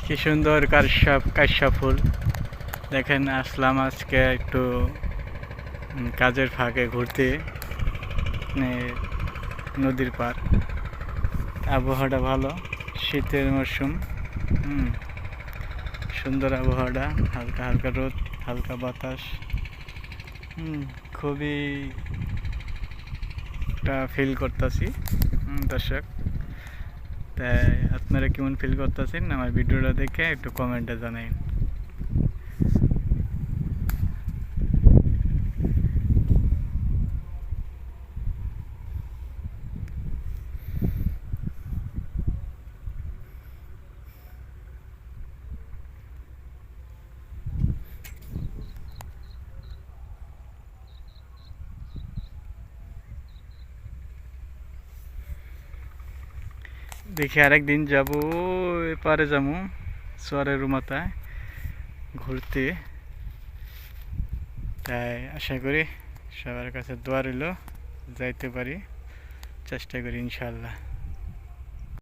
কি সুন্দর কাশ্যপ ফুল। দেখেন আসলাম আজকে একটু কাজের ফাঁকে ঘুরতে, মানে নদীর পার। আবহাওয়াটা ভালো, শীতের মরশুম। সুন্দর আবহাওয়াটা, হালকা হালকা রোদ, হালকা বাতাস। খুবই একটা ফিল করতেছি দর্শক। তাই আপনারা কেমন ফিল করতেছেন আমার ভিডিওটা দেখে একটু কমেন্টে জানাই। দেখি আরেকদিন যাবো, এপারে যাবো চরের মাথায় ঘুরতে। তাই আশা করি সবার কাছে দোয়া রইল, যাইতে পারি, চেষ্টা করি ইনশাআল্লাহ।